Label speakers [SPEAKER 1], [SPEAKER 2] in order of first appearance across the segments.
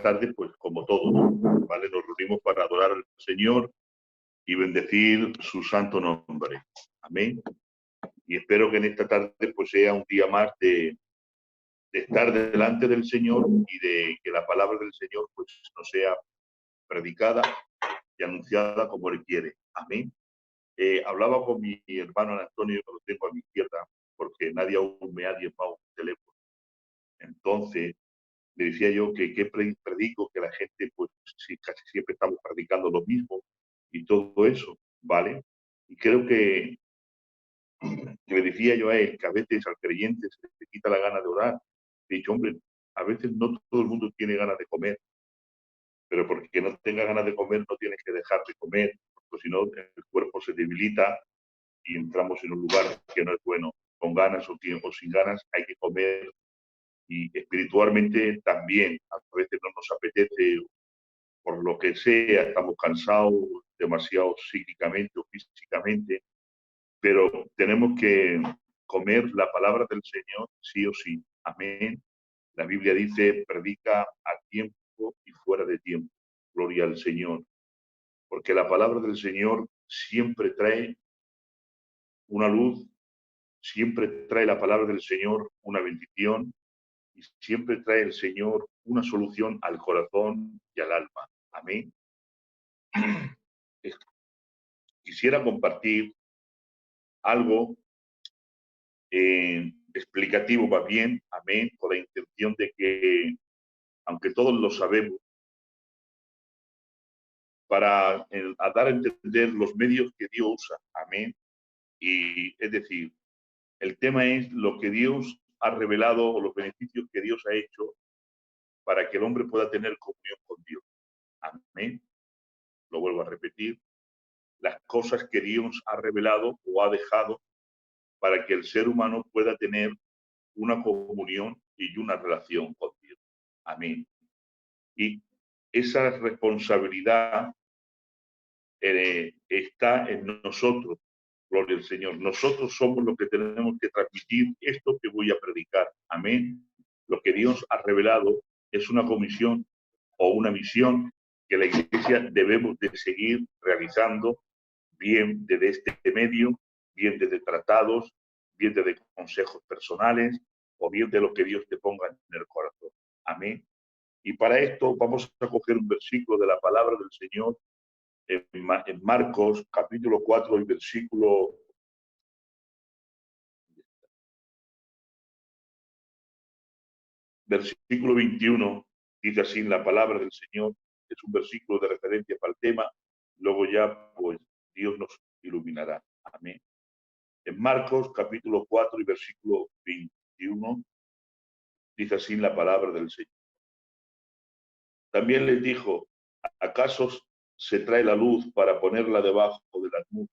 [SPEAKER 1] tarde, pues como todo, ¿no? ¿Vale? Nos reunimos para adorar al Señor y bendecir su santo nombre. Amén. Y espero que en esta tarde pues sea un día más de estar delante del Señor y de que la palabra del Señor pues nos sea predicada y anunciada como Él quiere. Amén. Hablaba con mi hermano Antonio, que lo tengo a mi izquierda, porque nadie aún me ha diezmado un teléfono. Entonces, le decía yo que predico, que la gente, pues sí, casi siempre estamos predicando lo mismo y todo eso, ¿vale? Y creo que le decía yo a él que a veces al creyente se le quita la gana de orar. He dicho, hombre, a veces no todo el mundo tiene ganas de comer, pero porque no tenga ganas de comer no tienes que dejar de comer, porque si no el cuerpo se debilita y entramos en un lugar que no es bueno. Con ganas o sin ganas hay que comer, y espiritualmente también. A veces no nos apetece por lo que sea, estamos cansados demasiado psíquicamente o físicamente, pero tenemos que comer la palabra del Señor sí o sí. Amén. La Biblia dice, predica a tiempo y fuera de tiempo. Gloria al Señor. Porque la palabra del Señor siempre trae una luz, siempre trae la palabra del Señor una bendición, y siempre trae el Señor una solución al corazón y al alma. Amén. Quisiera compartir algo explicativo, va bien, amén, con la intención de que, aunque todos lo sabemos, para a dar a entender los medios que Dios usa, amén. Y es decir, el tema es lo que Dios ha revelado o los beneficios que Dios ha hecho para que el hombre pueda tener comunión con Dios. Amén. Lo vuelvo a repetir. Las cosas que Dios ha revelado o ha dejado para que el ser humano pueda tener una comunión y una relación con Dios. Amén. Y esa responsabilidad está en nosotros, gloria al Señor. Nosotros somos los que tenemos que transmitir esto que voy a predicar. Amén. Lo que Dios ha revelado es una comisión o una misión que la Iglesia debemos de seguir realizando, bien desde este medio, bien desde tratados, bien desde consejos personales o bien de lo que Dios te ponga en el corazón. Amén. Y para esto vamos a coger un versículo de la palabra del Señor en Marcos, capítulo 4, y versículo 21, dice así la palabra del Señor. Es un versículo de referencia para el tema. Luego ya, pues, Dios nos iluminará. Amén. En Marcos, capítulo 4 y versículo 21, dice así la palabra del Señor. También les dijo, ¿acaso se trae la luz para ponerla debajo de la nube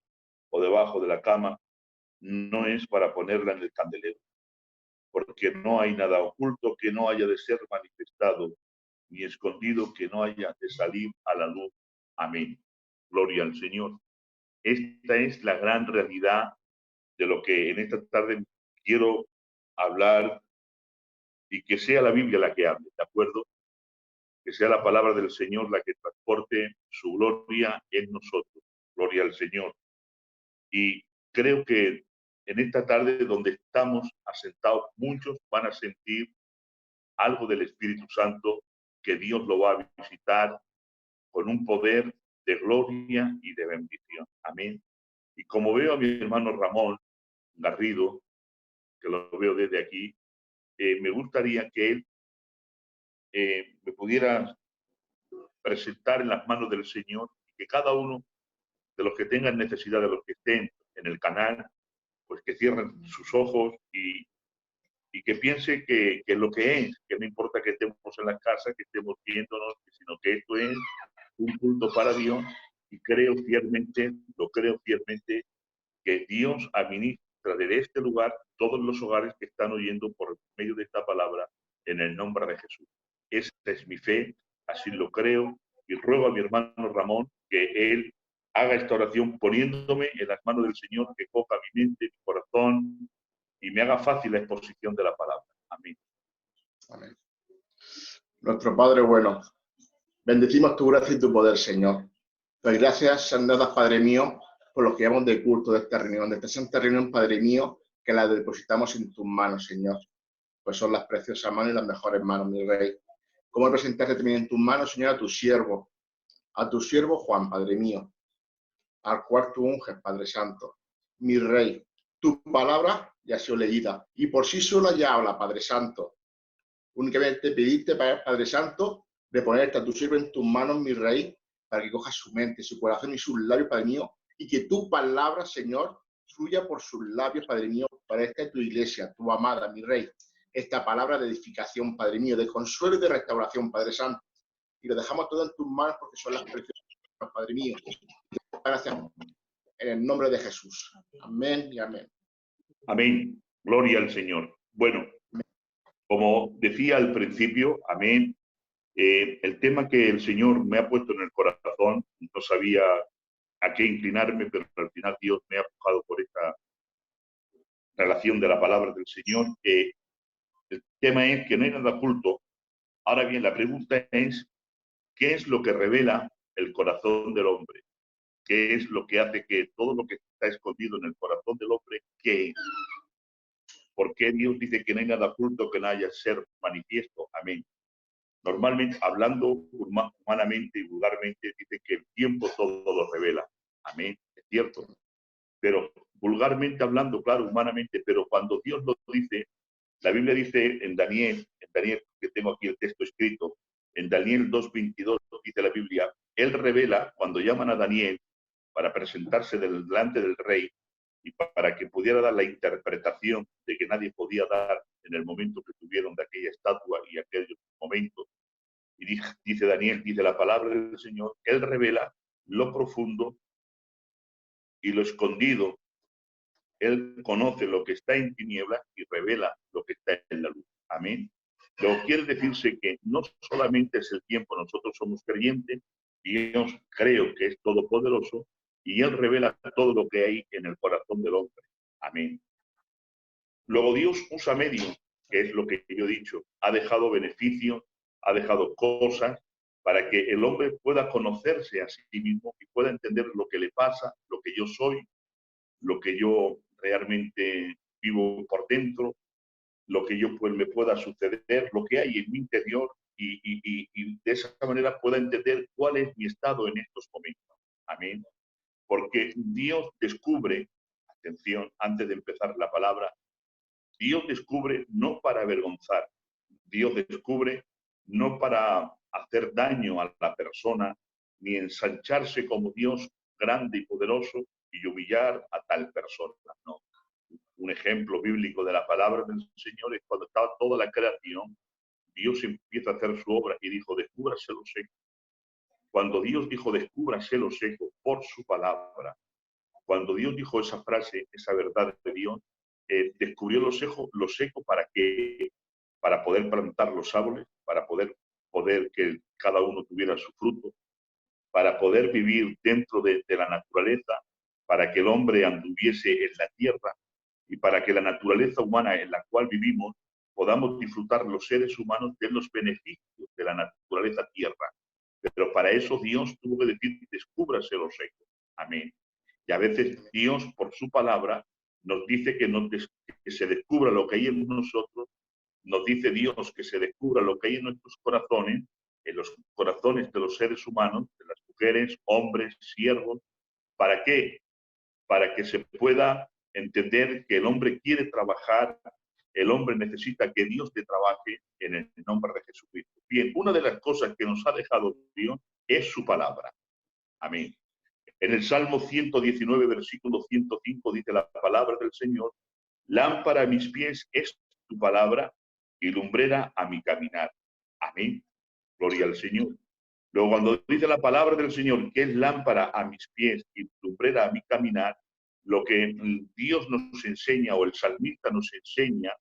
[SPEAKER 1] o debajo de la cama? No es para ponerla en el candelero, porque no hay nada oculto que no haya de ser manifestado, ni escondido que no haya de salir a la luz. Amén. Gloria al Señor. Esta es la gran realidad de lo que en esta tarde quiero hablar, y que sea la Biblia la que hable, ¿de acuerdo? Que sea la palabra del Señor la que transporte su gloria en nosotros. Gloria al Señor. Y creo que en esta tarde donde estamos asentados, muchos van a sentir algo del Espíritu Santo, que Dios lo va a visitar con un poder de gloria y de bendición. Amén. Y como veo a mi hermano Ramón Garrido, que lo veo desde aquí, me gustaría que él me pudiera presentar en las manos del Señor, y que cada uno de los que tengan necesidad, de los que estén en el canal, pues que cierren sus ojos y que piense que lo que es, que no importa que estemos en la casa, que estemos viéndonos, sino que esto es un culto para Dios. Y creo fielmente, lo creo fielmente, que Dios administra desde este lugar todos los hogares que están oyendo por medio de esta palabra, en el nombre de Jesús. Esta es mi fe, así lo creo, y ruego a mi hermano Ramón que él haga esta oración poniéndome en las manos del Señor, que coja mi mente, mi corazón, y me haga fácil la exposición de la palabra. Amén.
[SPEAKER 2] Amén. Nuestro Padre bueno, Bendecimos tu gracia y tu poder, Señor. Doy gracias, sean dadas, Padre mío, por lo que llamamos de culto de esta reunión, de esta santa reunión, Padre mío, que la depositamos en tus manos, Señor. Pues son las preciosas manos y las mejores manos, mi Rey. ¿Cómo presentarte también en tus manos, Señor, a tu siervo Juan, Padre mío, al cual tú unges, Padre Santo? Mi Rey, tu palabra ya ha sido leída y por sí sola ya habla, Padre Santo. Únicamente pedirte, Padre Santo, de ponerte a tu siervo en tus manos, mi Rey, para que coja su mente, su corazón y sus labios, Padre mío, y que tu palabra, Señor, fluya por sus labios, Padre mío, para esta tu iglesia, tu amada, mi Rey. Esta palabra de edificación, Padre mío, de consuelo y de restauración, Padre Santo. Y lo dejamos todo en tus manos porque son las preciosas, Padre mío. Gracias en el nombre de Jesús. Amén y amén.
[SPEAKER 1] Amén. Gloria al Señor. Bueno, como decía al principio, amén, el tema que el Señor me ha puesto en el corazón, no sabía a qué inclinarme, pero al final Dios me ha empujado por esta relación de la palabra del Señor. El tema es que no hay nada oculto. Ahora bien, la pregunta es, ¿qué es lo que revela el corazón del hombre? ¿Qué es lo que hace que todo lo que está escondido en el corazón del hombre, qué es? ¿Por qué Dios dice que no hay nada oculto que no haya ser manifiesto? Amén. Normalmente, hablando humanamente y vulgarmente, dice que el tiempo todo lo revela. Amén, es cierto. Pero vulgarmente hablando, claro, humanamente, pero cuando Dios lo dice, la Biblia dice en Daniel, que tengo aquí el texto escrito, en Daniel 2:22 dice la Biblia, Él revela, cuando llaman a Daniel para presentarse delante del rey y para que pudiera dar la interpretación de que nadie podía dar en el momento que tuvieron de aquella estatua y aquel momento. Y dice Daniel, dice la palabra del Señor, Él revela lo profundo y lo escondido. Él conoce lo que está en tinieblas y revela lo que está en la luz. Amén. Lo que quiere decirse que no solamente es el tiempo, nosotros somos creyentes, Dios creo que es todopoderoso y Él revela todo lo que hay en el corazón del hombre. Amén. Luego Dios usa medios, que es lo que yo he dicho, ha dejado beneficios, ha dejado cosas para que el hombre pueda conocerse a sí mismo y pueda entender lo que le pasa, lo que yo soy, lo que yo realmente vivo por dentro, lo que yo pues me pueda suceder, lo que hay en mi interior y de esa manera pueda entender cuál es mi estado en estos momentos. Amén. Porque Dios descubre, atención, antes de empezar la palabra, Dios descubre no para avergonzar, Dios descubre no para hacer daño a la persona, ni ensancharse como Dios grande y poderoso y humillar a tal persona. No. Un ejemplo bíblico de la palabra del Señor es cuando estaba toda la creación, Dios empieza a hacer su obra y dijo, descúbrase lo seco. Cuando Dios dijo, descúbrase lo seco por su palabra, cuando Dios dijo esa frase, esa verdad de Dios, descubrió lo seco para que, para poder plantar los árboles, para poder que cada uno tuviera su fruto, para poder vivir dentro de la naturaleza, para que el hombre anduviese en la tierra y para que la naturaleza humana en la cual vivimos podamos disfrutar los seres humanos de los beneficios de la naturaleza tierra. Pero para eso Dios tuvo que decir, descúbrase lo seco. Amén. Y a veces Dios, por su palabra, nos dice que se descubra lo que hay en nosotros, nos dice Dios que se descubra lo que hay en nuestros corazones, en los corazones de los seres humanos, de las mujeres, hombres, siervos. ¿Para qué? Para que se pueda entender que el hombre quiere trabajar, el hombre necesita que Dios le trabaje en el nombre de Jesucristo. Bien, una de las cosas que nos ha dejado Dios es su palabra. Amén. En el Salmo 119, versículo 105, dice la palabra del Señor, lámpara a mis pies es tu palabra y lumbrera a mi caminar. Amén. Gloria al Señor. Luego, cuando dice la palabra del Señor, que es lámpara a mis pies y lumbrera a mi caminar, lo que Dios nos enseña o el salmista nos enseña,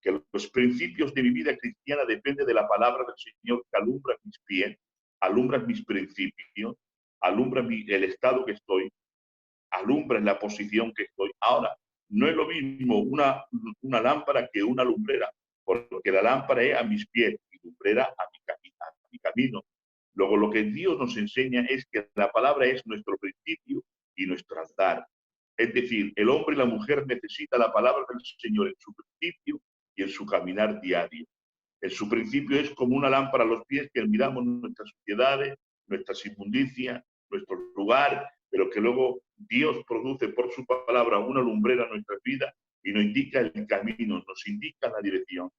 [SPEAKER 1] que los principios de mi vida cristiana dependen de la palabra del Señor que alumbra mis pies, alumbra mis principios, alumbra el estado que estoy, alumbra en la posición que estoy. Ahora, no es lo mismo una lámpara que una lumbrera, porque la lámpara es a mis pies y lumbrera a mi camino. Luego, lo que Dios nos enseña es que la palabra es nuestro principio y nuestro altar. Es decir, el hombre y la mujer necesitan la palabra del Señor en su principio y en su caminar diario. En su principio es como una lámpara a los pies que miramos nuestras sociedades, nuestras inmundicias, nuestro lugar, pero que luego Dios produce por su palabra una lumbrera en nuestras vidas y nos indica el camino, nos indica la dirección,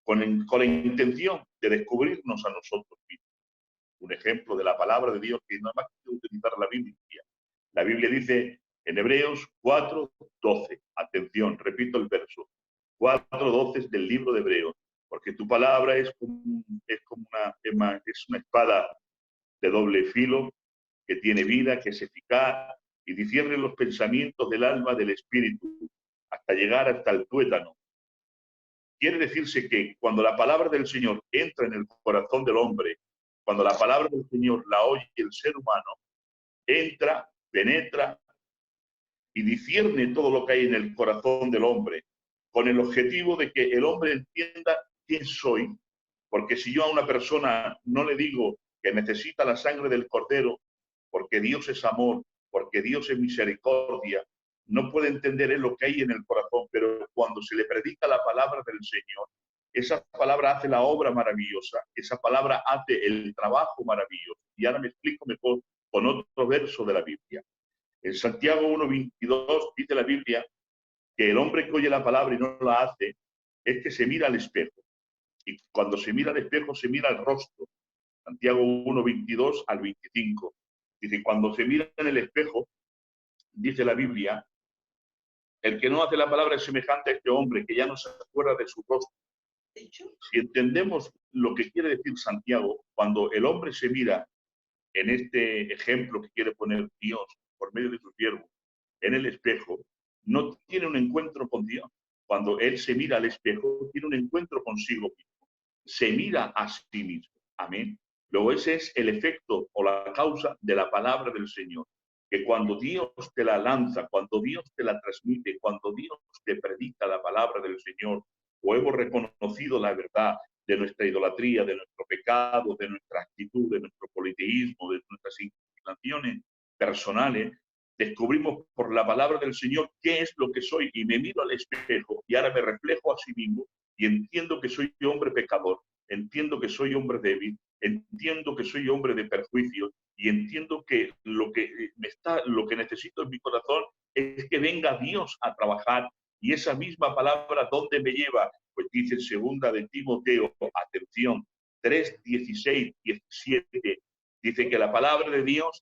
[SPEAKER 1] con la intención de descubrirnos a nosotros mismos. Un ejemplo de la palabra de Dios que nada más que utilizar la Biblia. La Biblia dice en Hebreos 4:12, atención, repito el verso, 4:12 del libro de Hebreos, porque tu palabra es una espada de doble filo que tiene vida, que es eficaz y discierne los pensamientos del alma, del espíritu, hasta llegar hasta el tuétano. Quiere decirse que cuando la palabra del Señor entra en el corazón del hombre, cuando la palabra del Señor la oye el ser humano, entra, penetra y discierne todo lo que hay en el corazón del hombre, con el objetivo de que el hombre entienda quién soy, porque si yo a una persona no le digo que necesita la sangre del Cordero, porque Dios es amor, porque Dios es misericordia, no puede entender él lo que hay en el corazón, pero cuando se le predica la palabra del Señor, esa palabra hace la obra maravillosa, esa palabra hace el trabajo maravilloso. Y ahora me explico mejor con otro verso de la Biblia. En Santiago 1:22 dice la Biblia que el hombre que oye la palabra y no la hace es que se mira al espejo. Y cuando se mira al espejo, se mira al rostro. Santiago 1:22 al 25. Dice, cuando se mira en el espejo, dice la Biblia, el que no hace la palabra es semejante a este hombre que ya no se acuerda de su rostro. Si entendemos lo que quiere decir Santiago, cuando el hombre se mira en este ejemplo que quiere poner Dios por medio de su siervo en el espejo, no tiene un encuentro con Dios. Cuando él se mira al espejo, tiene un encuentro consigo mismo. Se mira a sí mismo. Amén. Luego ese es el efecto o la causa de la palabra del Señor. Que cuando Dios te la lanza, cuando Dios te la transmite, cuando Dios te predica la palabra del Señor, o hemos reconocido la verdad de nuestra idolatría, de nuestro pecado, de nuestra actitud, de nuestro politeísmo, de nuestras inclinaciones personales, descubrimos por la palabra del Señor qué es lo que soy y me miro al espejo y ahora me reflejo a sí mismo y entiendo que soy hombre pecador, entiendo que soy hombre débil, entiendo que soy hombre de perjuicios y entiendo que lo que necesito en mi corazón es que venga Dios a trabajar. Y esa misma palabra, ¿dónde me lleva? Pues dice en segunda de Timoteo, atención, 3:16, 17, dice que la palabra de Dios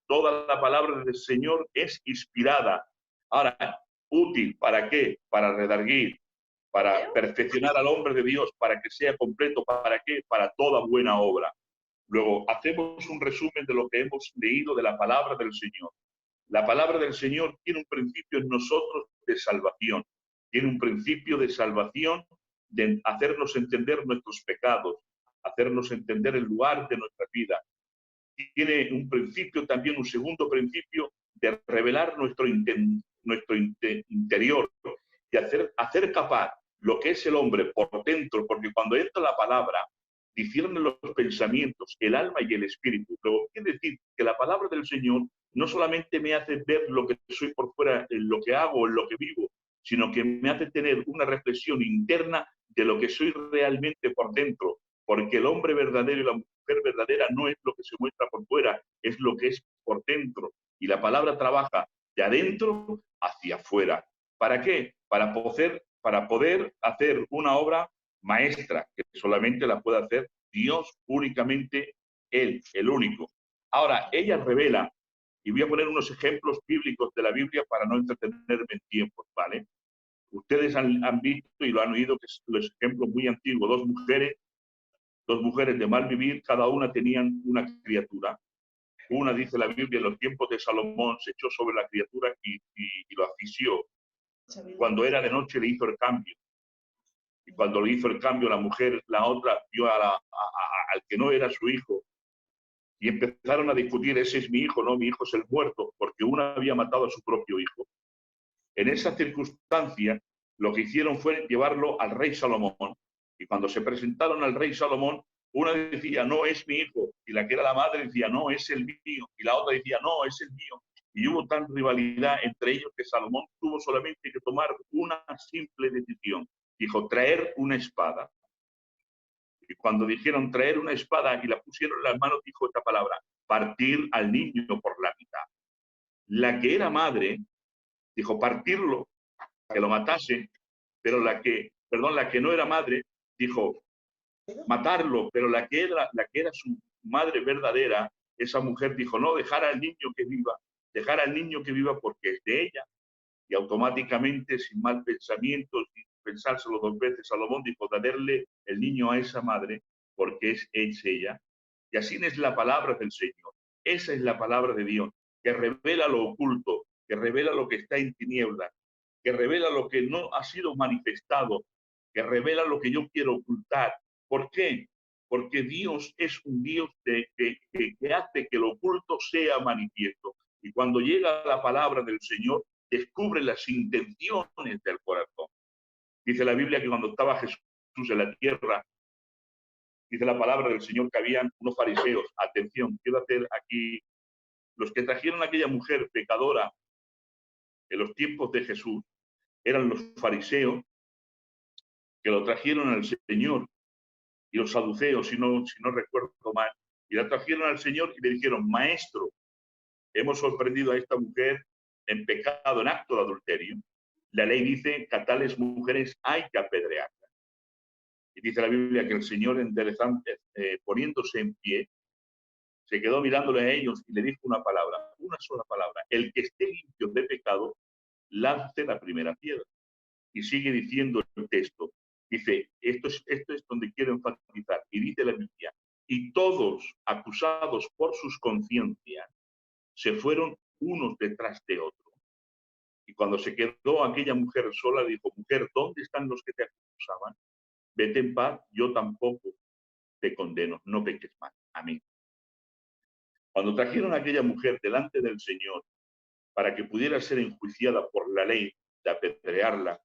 [SPEAKER 1] toda la palabra del Señor es inspirada. Ahora, útil, ¿para qué? Para redarguir, para perfeccionar al hombre de Dios, para que sea completo, ¿para qué? Para toda buena obra. Luego, hacemos un resumen de lo que hemos leído de la palabra del Señor. La palabra del Señor tiene un principio en nosotros de salvación. Tiene un principio de salvación, de hacernos entender nuestros pecados, hacernos entender el lugar de nuestra vida. Tiene un principio también, un segundo principio, de revelar nuestro interior y hacer capaz lo que es el hombre por dentro, porque cuando entra la palabra, discierne los pensamientos, el alma y el espíritu. Pero quiere decir que la palabra del Señor no solamente me hace ver lo que soy por fuera, en lo que hago, en lo que vivo, sino que me hace tener una reflexión interna de lo que soy realmente por dentro, porque el hombre verdadero y la mujer verdadera no es lo que se muestra por fuera, es lo que es por dentro. Y la palabra trabaja de adentro hacia afuera. ¿Para qué? Para poder hacer una obra maestra, que solamente la puede hacer Dios, únicamente Él, el único. Ahora, ella revela, y voy a poner unos ejemplos bíblicos de la Biblia para no entretenerme en tiempos, ¿vale? Ustedes han visto y lo han oído, que los ejemplos muy antiguos, dos mujeres de mal vivir, cada una tenían una criatura. Una, dice la Biblia, en los tiempos de Salomón se echó sobre la criatura y lo asfixió. Cuando era de noche le hizo el cambio. Y cuando le hizo el cambio la mujer, la otra vio al que no era su hijo. Y empezaron a discutir, ese es mi hijo, no, mi hijo es el muerto, porque una había matado a su propio hijo. En esa circunstancia, lo que hicieron fue llevarlo al rey Salomón. Y cuando se presentaron al rey Salomón, Una decía, no es mi hijo, y la que era la madre decía, no, es el mío, y la otra decía, no, es el mío. Y hubo tal rivalidad entre ellos que Salomón tuvo solamente que tomar una simple decisión. Dijo, traer una espada. Y cuando dijeron traer una espada y la pusieron en las manos, dijo esta palabra, partir al niño por la mitad. La que era madre dijo partirlo, que lo matase, pero la que no era madre dijo matarlo, pero la que era su madre verdadera, esa mujer dijo, no, dejar al niño que viva porque es de ella. Y automáticamente, sin mal pensamiento, sin pensárselo dos veces, Salomón dijo, darle el niño a esa madre porque es ella. Y así es la palabra del Señor. Esa es la palabra de Dios, que revela lo oculto, que revela lo que está en tinieblas, que revela lo que no ha sido manifestado, que revela lo que yo quiero ocultar. ¿Por qué? Porque Dios es un Dios que hace que lo oculto sea manifiesto. Y cuando llega la palabra del Señor, descubre las intenciones del corazón. Dice la Biblia que cuando estaba Jesús en la tierra, dice la palabra del Señor que habían unos fariseos. Atención, quiero hacer aquí, los que trajeron a aquella mujer pecadora en los tiempos de Jesús, eran los fariseos que lo trajeron al Señor, y los saduceos, si no recuerdo mal, y la trajeron al Señor y le dijeron, maestro, hemos sorprendido a esta mujer en pecado, en acto de adulterio. La ley dice que a tales mujeres hay que apedrearlas. Y dice la Biblia que el Señor, poniéndose en pie, se quedó mirándole a ellos y le dijo una palabra, una sola palabra. El que esté limpio de pecado, lance la primera piedra. Y sigue diciendo el texto. Dice, esto es donde quiero enfatizar. Y dice la Biblia, y todos acusados por sus conciencias se fueron unos detrás de otros. Y cuando se quedó aquella mujer sola, dijo, mujer, ¿dónde están los que te acusaban? Vete en paz, yo tampoco te condeno, no peques más. Amén. Cuando trajeron a aquella mujer delante del Señor para que pudiera ser enjuiciada por la ley de apedrearla,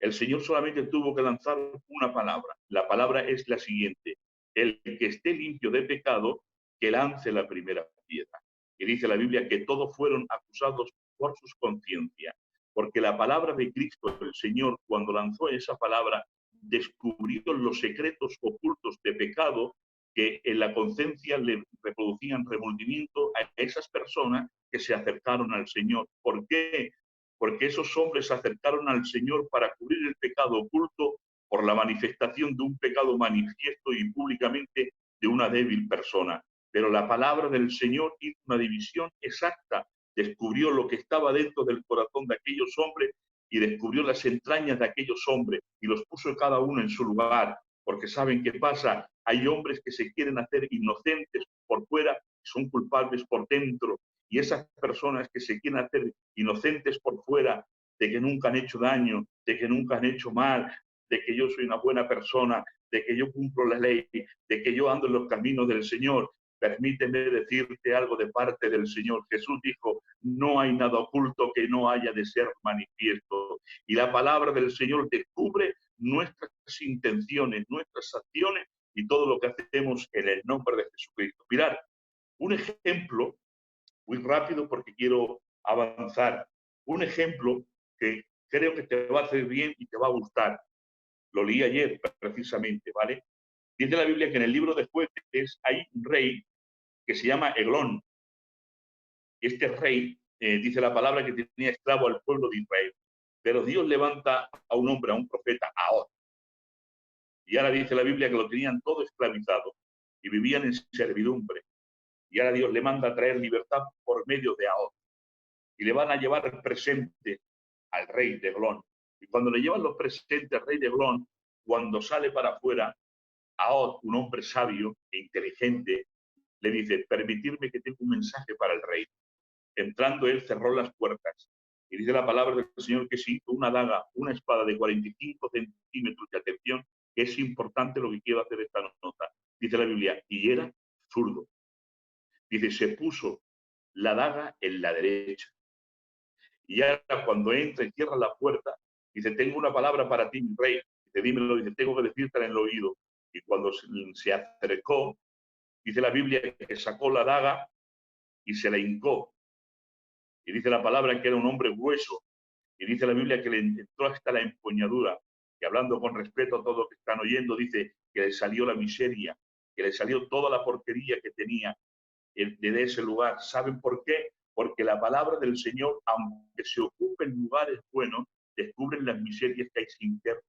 [SPEAKER 1] el Señor solamente tuvo que lanzar una palabra. La palabra es la siguiente. El que esté limpio de pecado, que lance la primera piedra. Y dice la Biblia que todos fueron acusados por sus conciencias, porque la palabra de Cristo, el Señor, cuando lanzó esa palabra, descubrió los secretos ocultos de pecado que en la conciencia le reproducían remordimiento a esas personas que se acercaron al Señor. ¿Por qué? Porque esos hombres se acercaron al Señor para cubrir el pecado oculto por la manifestación de un pecado manifiesto y públicamente de una débil persona. Pero la palabra del Señor hizo una división exacta, descubrió lo que estaba dentro del corazón de aquellos hombres y descubrió las entrañas de aquellos hombres y los puso cada uno en su lugar, porque ¿saben qué pasa? Hay hombres que se quieren hacer inocentes por fuera y son culpables por dentro. Y esas personas que se quieren hacer inocentes por fuera, de que nunca han hecho daño, de que nunca han hecho mal, de que yo soy una buena persona, de que yo cumplo la ley, de que yo ando en los caminos del Señor. Permíteme decirte algo de parte del Señor. Jesús dijo, no hay nada oculto que no haya de ser manifiesto. Y la palabra del Señor descubre nuestras intenciones, nuestras acciones y todo lo que hacemos en el nombre de Jesucristo. Mirad, un ejemplo muy rápido porque quiero avanzar. Un ejemplo que creo que te va a hacer bien y te va a gustar. Lo leí ayer precisamente, ¿vale? Dice la Biblia que en el libro de Jueces hay un rey que se llama Eglón. Este rey, dice la palabra, que tenía esclavo al pueblo de Israel. Pero Dios levanta a un hombre, a un profeta, Ahod. Y ahora dice la Biblia que lo tenían todo esclavizado y vivían en servidumbre. Y ahora Dios le manda a traer libertad por medio de Ahod. Y le van a llevar el presente al rey de Eglón. Y cuando le llevan los presentes al rey de Eglón, cuando sale para afuera, Ahod, un hombre sabio e inteligente, le dice, permitirme que tenga un mensaje para el rey. Entrando él cerró las puertas. Y dice la palabra del Señor que se hizo una daga, una espada de 45 centímetros de atención, que es importante lo que quiero hacer esta nota. Dice la Biblia, y era zurdo. Dice, se puso la daga en la derecha. Y ahora cuando entra y cierra la puerta, dice, tengo una palabra para ti, mi rey. Dice, dímelo, dice, tengo que decirte en el oído. Y cuando se acercó, dice la Biblia que sacó la daga y se la hincó. Y dice la palabra que era un hombre grueso. Y dice la Biblia que le entró hasta la empuñadura. Y hablando con respeto a todos los que están oyendo, dice que le salió la miseria, que le salió toda la porquería que tenía de ese lugar. ¿Saben por qué? Porque la palabra del Señor, aunque se ocupe en lugares buenos, descubre las miserias que hay internas,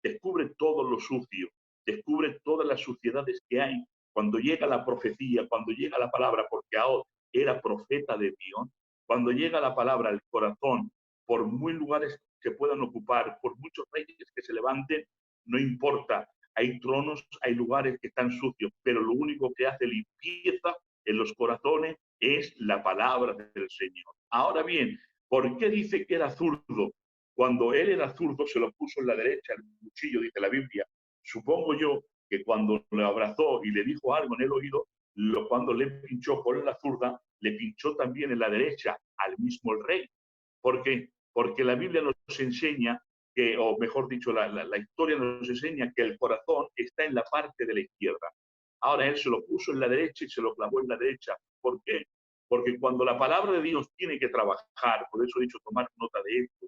[SPEAKER 1] descubre todo lo sucio, descubre todas las suciedades que hay. Cuando llega la profecía, cuando llega la palabra, porque ahora era profeta de Dios, cuando llega la palabra al corazón, por muy lugares que puedan ocupar, por muchos reyes que se levanten, no importa. Hay tronos, hay lugares que están sucios, pero lo único que hace limpieza en los corazones es la palabra del Señor. Ahora bien, ¿por qué dice que era zurdo? Cuando él era zurdo se lo puso en la derecha, el cuchillo, dice la Biblia. Supongo yo que cuando le abrazó y le dijo algo en el oído, cuando le pinchó con la zurda, le pinchó también en la derecha al mismo el rey. ¿Por qué? Porque la Biblia nos enseña que, o mejor dicho, la historia nos enseña que el corazón está en la parte de la izquierda. Ahora él se lo puso en la derecha y se lo clavó en la derecha. ¿Por qué? Porque cuando la palabra de Dios tiene que trabajar, por eso he dicho tomar nota de esto,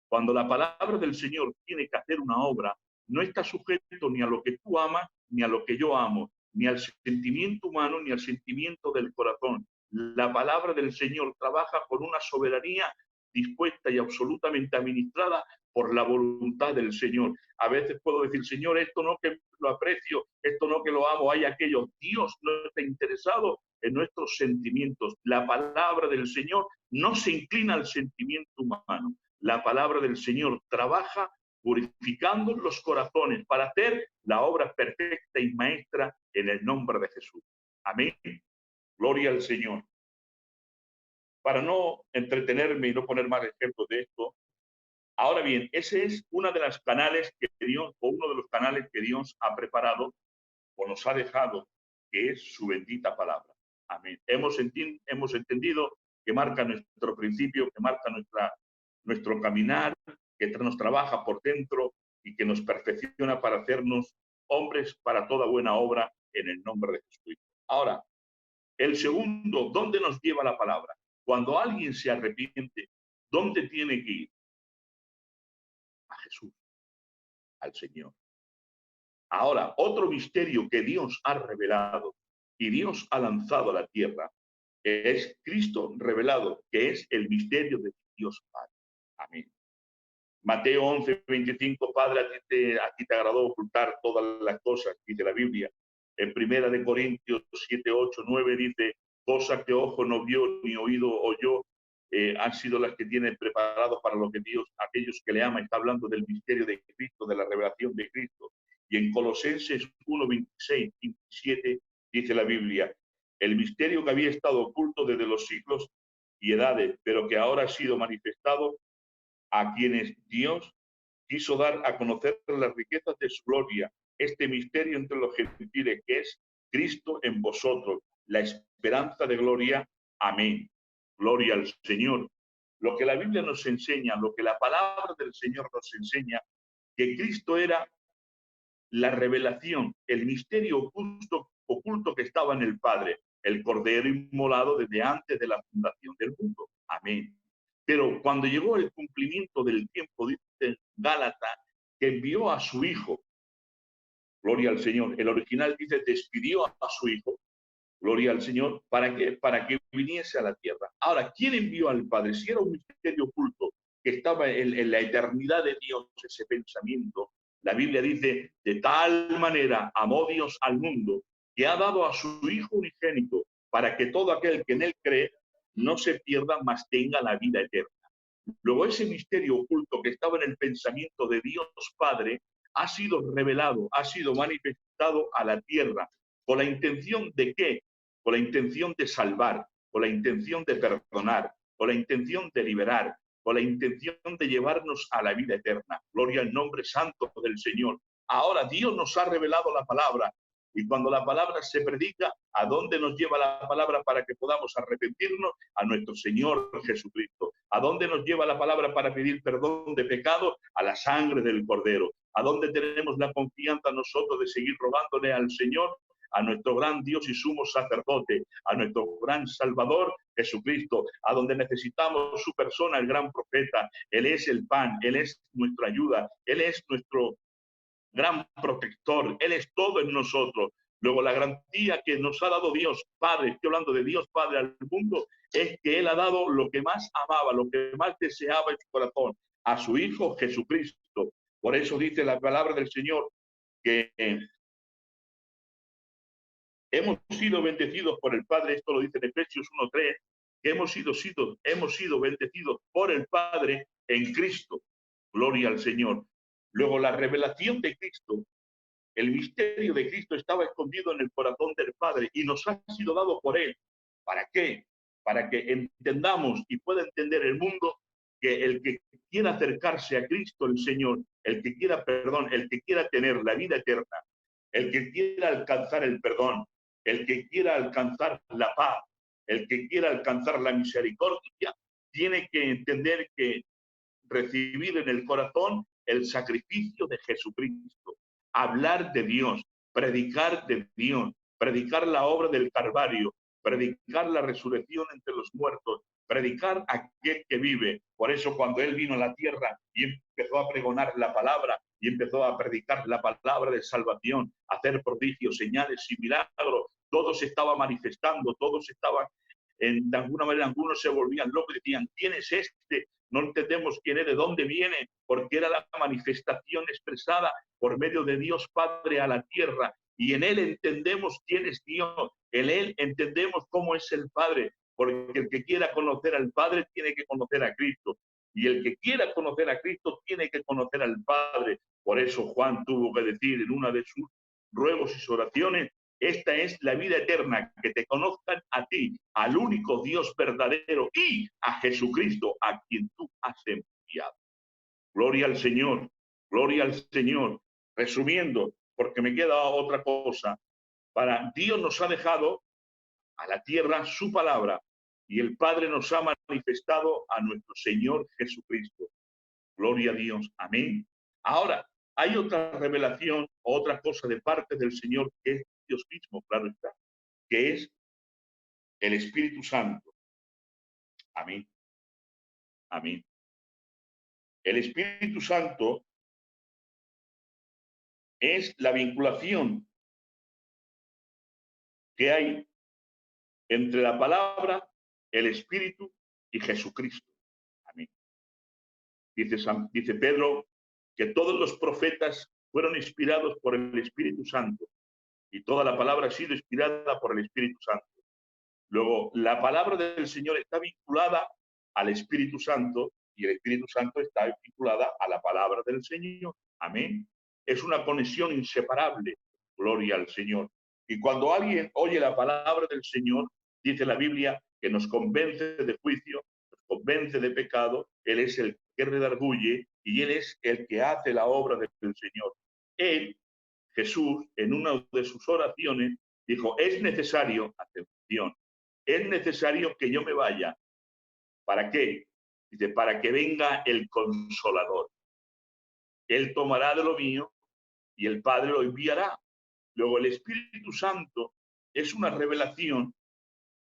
[SPEAKER 1] cuando la palabra del Señor tiene que hacer una obra, no está sujeto ni a lo que tú amas, ni a lo que yo amo, ni al sentimiento humano, ni al sentimiento del corazón. La palabra del Señor trabaja con una soberanía dispuesta y absolutamente administrada por la voluntad del Señor. A veces puedo decir, Señor, esto no que lo aprecio, esto no que lo amo, hay aquello. Dios no está interesado en nuestros sentimientos. La palabra del Señor no se inclina al sentimiento humano. La palabra del Señor trabaja purificando los corazones para hacer la obra perfecta y maestra en el nombre de Jesús. Amén. Gloria al Señor. Para no entretenerme y no poner más ejemplos de esto, ahora bien, ese es uno de los canales que Dios, o uno de los canales que Dios ha preparado o nos ha dejado, que es su bendita palabra. Amén. Hemos entendido que marca nuestro principio, que marca nuestro caminar, que nos trabaja por dentro y que nos perfecciona para hacernos hombres para toda buena obra en el nombre de Jesucristo. Ahora, el segundo, ¿dónde nos lleva la palabra? Cuando alguien se arrepiente, ¿dónde tiene que ir? A Jesús, al Señor. Ahora, otro misterio que Dios ha revelado y Dios ha lanzado a la tierra es Cristo revelado, que es el misterio de Dios Padre. Amén. Mateo 11:25, Padre, a ti te agradó ocultar todas las cosas, dice la Biblia. En 1 Corintios 7:8-9 dice, cosa que ojo no vio ni oído oyó, han sido las que tienen preparados para lo que Dios, aquellos que le aman. Está hablando del misterio de Cristo, de la revelación de Cristo. Y en Colosenses 1:26-27 dice la Biblia, el misterio que había estado oculto desde los siglos y edades, pero que ahora ha sido manifestado a quienes Dios quiso dar a conocer las riquezas de su gloria, este misterio entre los gentiles, que es Cristo en vosotros, la esperanza de gloria. Amén. Gloria al Señor. Lo que la Biblia nos enseña, lo que la palabra del Señor nos enseña, que Cristo era la revelación, el misterio oculto que estaba en el Padre, el Cordero inmolado desde antes de la fundación del mundo. Amén. Pero cuando llegó el cumplimiento del tiempo, dice Gálatas, que envió a su Hijo, gloria al Señor. El original dice, despidió a su Hijo, gloria al Señor, ¿para qué? Para que viniese a la tierra. Ahora, ¿quién envió al Padre? Si era un misterio oculto que estaba en la eternidad de Dios, ese pensamiento, la Biblia dice, de tal manera amó Dios al mundo, que ha dado a su Hijo unigénito, para que todo aquel que en él cree no se pierda, mas tenga la vida eterna. Luego ese misterio oculto que estaba en el pensamiento de Dios Padre ha sido revelado, ha sido manifestado a la tierra. ¿Con la intención de qué? Con la intención de salvar, con la intención de perdonar, con la intención de liberar, con la intención de llevarnos a la vida eterna. Gloria al nombre santo del Señor. Ahora Dios nos ha revelado la palabra. Y cuando la palabra se predica, ¿a dónde nos lleva la palabra para que podamos arrepentirnos? A nuestro Señor Jesucristo. ¿A dónde nos lleva la palabra para pedir perdón de pecados? A la sangre del Cordero. ¿A dónde tenemos la confianza nosotros de seguir robándole al Señor? A nuestro gran Dios y sumo sacerdote, a nuestro gran Salvador Jesucristo, a donde necesitamos su persona, el gran profeta. Él es el pan, Él es nuestra ayuda, Él es nuestro gran protector, Él es todo en nosotros. Luego la garantía que nos ha dado Dios Padre, estoy hablando de Dios Padre al mundo, es que Él ha dado lo que más amaba, lo que más deseaba en su corazón, a su Hijo Jesucristo. Por eso dice la palabra del Señor que hemos sido bendecidos por el Padre, esto lo dice en Efesios 1:3, que hemos sido bendecidos por el Padre en Cristo. Gloria al Señor. Luego la revelación de Cristo, el misterio de Cristo estaba escondido en el corazón del Padre y nos ha sido dado por Él. ¿Para qué? Para que entendamos y pueda entender el mundo que el que quiera acercarse a Cristo el Señor, el que quiera perdón, el que quiera tener la vida eterna, el que quiera alcanzar el perdón, el que quiera alcanzar la paz, el que quiera alcanzar la misericordia, tiene que entender que recibir en el corazón el sacrificio de Jesucristo, hablar de Dios, predicar de Dios, predicar la obra del Calvario, predicar la resurrección entre los muertos, predicar a aquel que vive. Por eso cuando Él vino a la tierra y empezó a pregonar la palabra y empezó a predicar la palabra de salvación, a hacer prodigios, señales y milagros, todo se estaba manifestando, todos estaban, de alguna manera, algunos se volvían locos y decían, ¿quién es este? No entendemos quién es, de dónde viene, porque era la manifestación expresada por medio de Dios Padre a la tierra. Y en Él entendemos quién es Dios, en Él entendemos cómo es el Padre, porque el que quiera conocer al Padre tiene que conocer a Cristo. Y el que quiera conocer a Cristo tiene que conocer al Padre. Por eso Juan tuvo que decir en una de sus ruegos y sus oraciones, esta es la vida eterna, que te conozcan a ti, al único Dios verdadero y a Jesucristo, a quien tú has enviado. Gloria al Señor, gloria al Señor. Resumiendo, porque me queda otra cosa, para Dios nos ha dejado a la tierra su palabra y el Padre nos ha manifestado a nuestro Señor Jesucristo. Gloria a Dios, amén. Ahora, hay otra revelación, otra cosa de parte del Señor que es Dios mismo, claro está, que es el Espíritu Santo. Amén. Amén. El Espíritu Santo es la vinculación que hay entre la palabra, el Espíritu y Jesucristo. Amén. Dice Pedro que todos los profetas fueron inspirados por el Espíritu Santo y toda la palabra ha sido inspirada por el Espíritu Santo. Luego, la palabra del Señor está vinculada al Espíritu Santo y el Espíritu Santo está vinculada a la palabra del Señor. Amén. Es una conexión inseparable. Gloria al Señor. Y cuando alguien oye la palabra del Señor, dice la Biblia que nos convence de juicio, nos convence de pecado. Él es el que redarguye y Él es el que hace la obra del Señor. Él, Jesús, en una de sus oraciones, dijo, es necesario, atención, es necesario que yo me vaya. ¿Para qué? Dice, para que venga el Consolador. Él tomará de lo mío y el Padre lo enviará. Luego el Espíritu Santo es una revelación,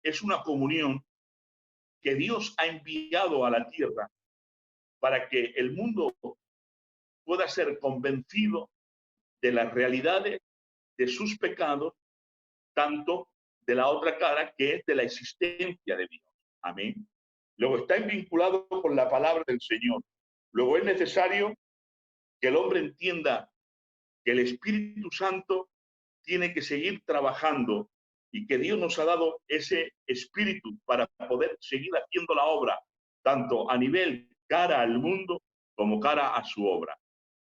[SPEAKER 1] es una comunión que Dios ha enviado a la tierra para que el mundo pueda ser convencido de las realidades de sus pecados, tanto de la otra cara que es de la existencia de Dios. Amén. Luego está vinculado con la palabra del Señor. Luego es necesario que el hombre entienda que el Espíritu Santo tiene que seguir trabajando y que Dios nos ha dado ese espíritu para poder seguir haciendo la obra, tanto a nivel cara al mundo como cara a su obra.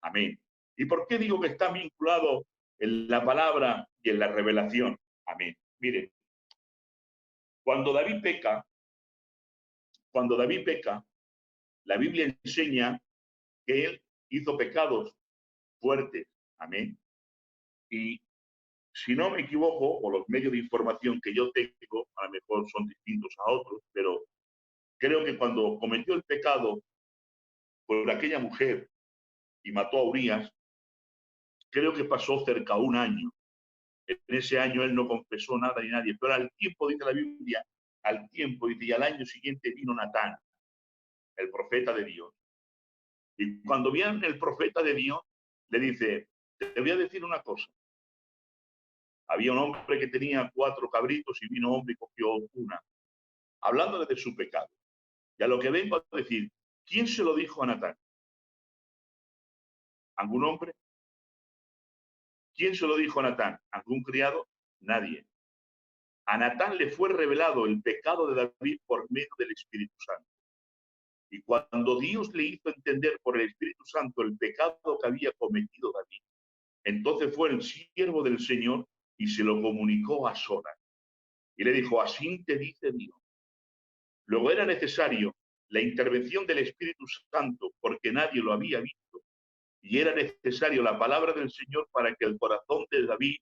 [SPEAKER 1] Amén. ¿Y por qué digo que está vinculado en la palabra y en la revelación? Amén. Miren, cuando David peca, la Biblia enseña que él hizo pecados fuertes. Amén. Y Si no me equivoco, o los medios de información que yo tengo, a lo mejor son distintos a otros, pero creo que cuando cometió el pecado por aquella mujer y mató a Urías, creo que pasó cerca de un año. En ese año él no confesó nada ni nadie, pero al tiempo, dice la Biblia, al tiempo, dice, y al año siguiente vino Natán, el profeta de Dios. Y cuando viene el profeta de Dios, le dice, te voy a decir una cosa. Había un hombre que tenía 4 cabritos y vino hombre y cogió una, hablándole de su pecado. Y a lo que vengo a decir, ¿quién se lo dijo a Natán? ¿Algún hombre? ¿Quién se lo dijo a Natán? ¿Algún criado? Nadie. A Natán le fue revelado el pecado de David por medio del Espíritu Santo. Y cuando Dios le hizo entender por el Espíritu Santo el pecado que había cometido David, entonces fue el siervo del Señor y se lo comunicó a solas. Y le dijo, así te dice Dios. Luego era necesario la intervención del Espíritu Santo porque nadie lo había visto. Y era necesario la palabra del Señor para que el corazón de David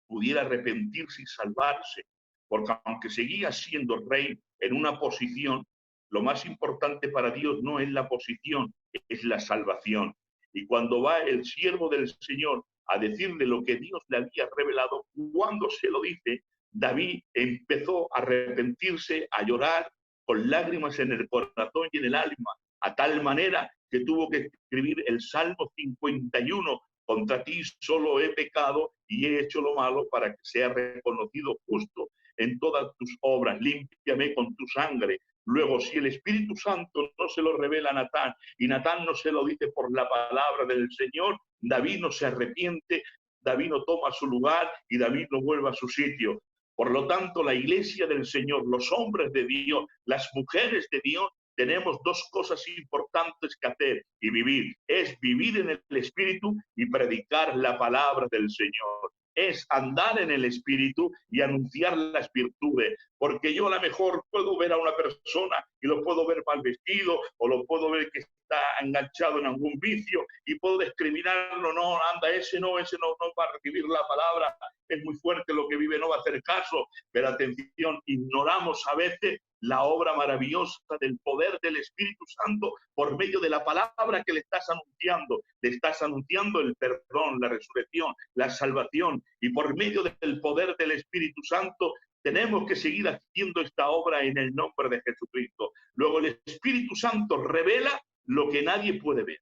[SPEAKER 1] pudiera arrepentirse y salvarse. Porque aunque seguía siendo rey en una posición, lo más importante para Dios no es la posición, es la salvación. Y cuando va el siervo del Señor a decirle lo que Dios le había revelado, cuando se lo dice, David empezó a arrepentirse, a llorar con lágrimas en el corazón y en el alma, a tal manera que tuvo que escribir el Salmo 51, contra ti solo he pecado y he hecho lo malo para que sea reconocido justo en todas tus obras, límpiame con tu sangre. Luego, si el Espíritu Santo no se lo revela a Natán y Natán no se lo dice por la palabra del Señor, David no se arrepiente, David no toma su lugar y David no vuelve a su sitio. Por lo tanto, la iglesia del Señor, los hombres de Dios, las mujeres de Dios, tenemos 2 cosas importantes que hacer y vivir. Es vivir en el Espíritu y predicar la palabra del Señor. Es andar en el Espíritu y anunciar las virtudes. Porque yo a lo mejor puedo ver a una persona y lo puedo ver mal vestido o lo puedo ver que está enganchado en algún vicio y puedo discriminarlo. No, anda, ese no va a recibir la palabra. Es muy fuerte lo que vive, no va a hacer caso. Pero atención, ignoramos a veces la obra maravillosa del poder del Espíritu Santo por medio de la palabra que le estás anunciando. Le estás anunciando el perdón, la resurrección, la salvación. Y por medio del poder del Espíritu Santo tenemos que seguir haciendo esta obra en el nombre de Jesucristo. Luego el Espíritu Santo revela lo que nadie puede ver.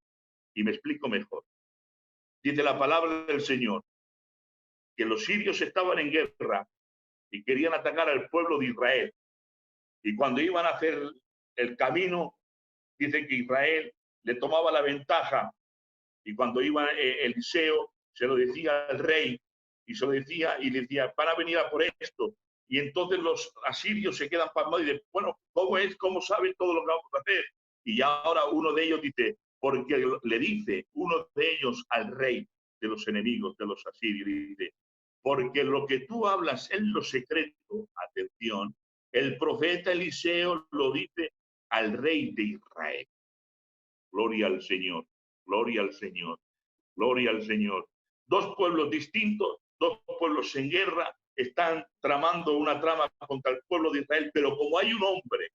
[SPEAKER 1] Y me explico mejor. Dice la palabra del Señor que los sirios estaban en guerra y querían atacar al pueblo de Israel. Y cuando iban a hacer el camino, dice que Israel le tomaba la ventaja. Y cuando iba Eliseo, se lo decía al rey, y se lo decía, y le decía, van a venir a por esto. Y entonces los asirios se quedan pasmados y dicen, bueno, ¿cómo es? ¿Cómo saben todo lo que vamos a hacer? Y ahora uno de ellos dice, porque le dice uno de ellos al rey de los enemigos de los asirios, dice, porque lo que tú hablas en lo secreto, atención, el profeta Eliseo lo dice al rey de Israel. Gloria al Señor, gloria al Señor, gloria al Señor. 2 pueblos distintos, 2 pueblos en guerra, están tramando una trama contra el pueblo de Israel, pero como hay un hombre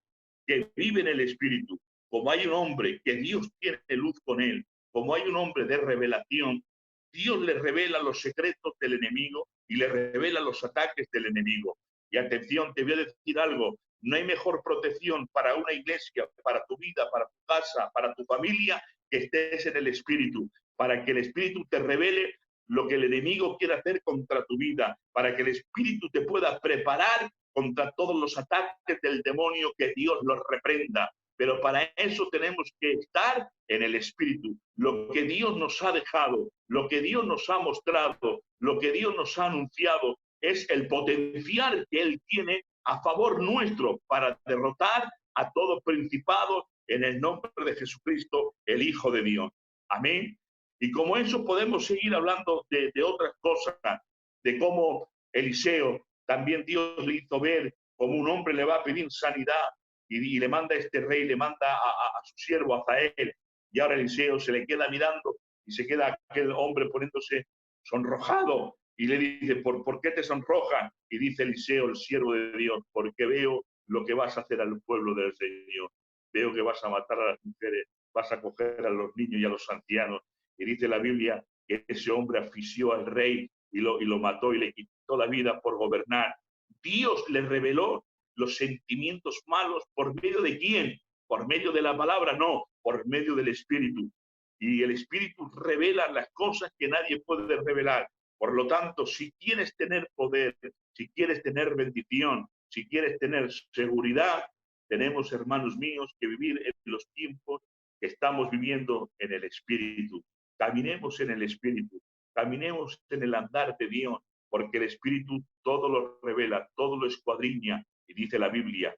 [SPEAKER 1] que vive en el Espíritu, como hay un hombre que Dios tiene luz con él, como hay un hombre de revelación, Dios le revela los secretos del enemigo y le revela los ataques del enemigo. Y atención, te voy a decir algo, no hay mejor protección para una iglesia, para tu vida, para tu casa, para tu familia, que estés en el Espíritu, para que el Espíritu te revele lo que el enemigo quiere hacer contra tu vida, para que el Espíritu te pueda preparar contra todos los ataques del demonio, que Dios los reprenda. Pero para eso tenemos que estar en el Espíritu. Lo que Dios nos ha dejado, lo que Dios nos ha mostrado, lo que Dios nos ha anunciado, es el potencial que Él tiene a favor nuestro para derrotar a todo principado en el nombre de Jesucristo, el Hijo de Dios. Amén. Y como eso podemos seguir hablando de otras cosas, de cómo Eliseo también Dios le hizo ver como un hombre le va a pedir sanidad y le manda a este rey, le manda a su siervo Azael, y ahora Eliseo se le queda mirando y se queda aquel hombre poniéndose sonrojado Y le dice, ¿por qué te sonroja? Y dice Eliseo, el siervo de Dios, porque veo lo que vas a hacer al pueblo del Señor. Veo que vas a matar a las mujeres, vas a coger a los niños y a los ancianos. Y dice la Biblia que ese hombre afició al rey y lo mató y le quitó la vida por gobernar. Dios le reveló los sentimientos malos. ¿Por medio de quién? ¿Por medio de la palabra? No, por medio del Espíritu. Y el Espíritu revela las cosas que nadie puede revelar. Por lo tanto, si quieres tener poder, si quieres tener bendición, si quieres tener seguridad, tenemos, hermanos míos, que vivir en los tiempos que estamos viviendo en el Espíritu. Caminemos en el Espíritu, caminemos en el andar de Dios, porque el Espíritu todo lo revela, todo lo escuadriña, y dice la Biblia.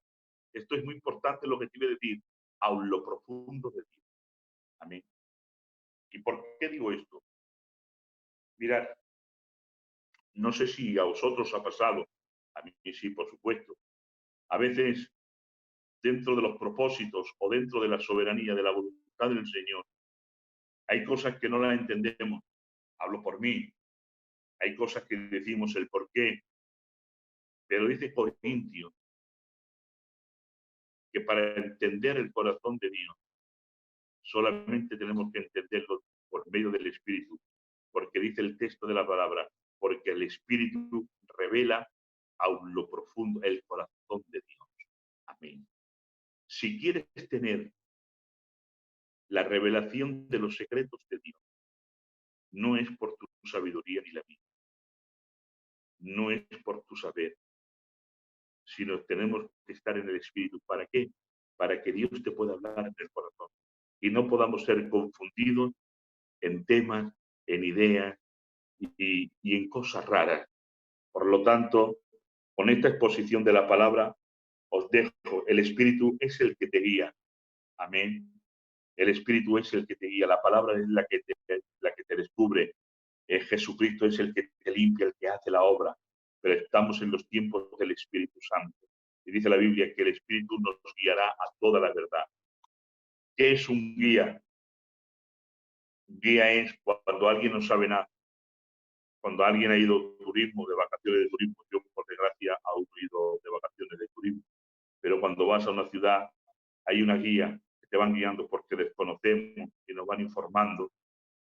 [SPEAKER 1] Esto es muy importante lo que te iba a decir, aun lo profundo de Dios. Amén. ¿Y por qué digo esto? Mirad, no sé si a vosotros ha pasado, a mí sí, por supuesto. A veces, dentro de los propósitos o dentro de la soberanía de la voluntad del Señor, hay cosas que no las entendemos. Hablo por mí. Hay cosas que decimos el por qué. Pero dice Corintio que para entender el corazón de Dios, solamente tenemos que entenderlo por medio del Espíritu. Porque dice el texto de la palabra, porque el Espíritu revela aún lo profundo, el corazón de Dios. Amén. Si quieres tener la revelación de los secretos de Dios, no es por tu sabiduría ni la mía, no es por tu saber, sino tenemos que estar en el Espíritu. ¿Para qué? Para que Dios te pueda hablar en el corazón y no podamos ser confundidos en temas, en ideas y en cosas raras. Por lo tanto, con esta exposición de la palabra, os dejo, el Espíritu es el que te guía. Amén. El Espíritu es el que te guía, la palabra es la que te descubre. Jesucristo es el que te limpia, el que hace la obra. Pero estamos en los tiempos del Espíritu Santo. Y dice la Biblia que el Espíritu nos guiará a toda la verdad. ¿Qué es un guía? Un guía es cuando alguien no sabe nada. Cuando alguien ha ido de turismo, de vacaciones de turismo, yo por desgracia aún he ido de vacaciones de turismo, pero cuando vas a una ciudad hay una guía que te van guiando porque desconocemos y nos van informando,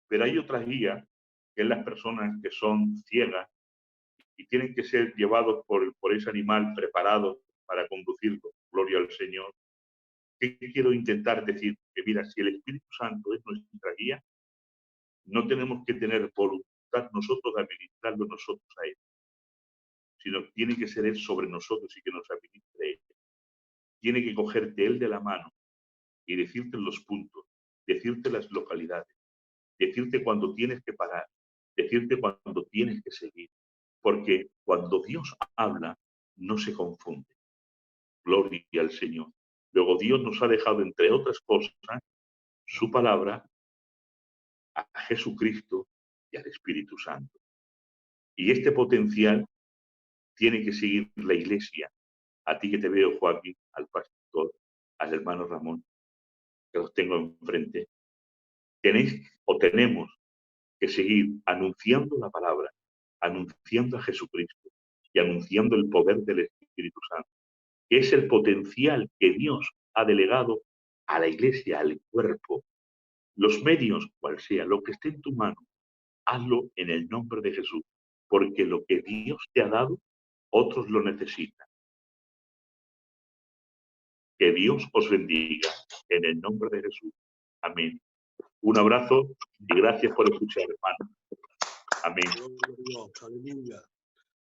[SPEAKER 1] pero hay otras guías que es las personas que son ciegas y tienen que ser llevados por ese animal preparado para conducirlo. Gloria al Señor. ¿Qué quiero intentar decir? Que mira, si el Espíritu Santo es nuestra guía, no tenemos que tener voluntad nosotros de administrarlo nosotros a Él, sino tiene que ser Él sobre nosotros y que nos administre Él. Tiene que cogerte Él de la mano y decirte los puntos, decirte las localidades, decirte cuando tienes que parar, decirte cuando tienes que seguir. Porque cuando Dios habla, no se confunde. Gloria al Señor. Luego Dios nos ha dejado, entre otras cosas, su palabra, a Jesucristo y al Espíritu Santo. Y este potencial tiene que seguir la Iglesia. A ti que te veo, Joaquín, al pastor, al hermano Ramón, que los tengo enfrente. Tenemos que seguir anunciando la palabra, anunciando a Jesucristo y anunciando el poder del Espíritu Santo, que es el potencial que Dios ha delegado a la Iglesia, al cuerpo. Los medios, cual sea, lo que esté en tu mano, hazlo en el nombre de Jesús, porque lo que Dios te ha dado, otros lo necesitan. Que Dios os bendiga en el nombre de Jesús. Amén. Un abrazo y gracias por escuchar, hermano. Amén.
[SPEAKER 3] Gloria a Dios, aleluya.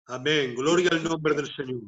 [SPEAKER 3] Amén. Gloria al nombre del Señor.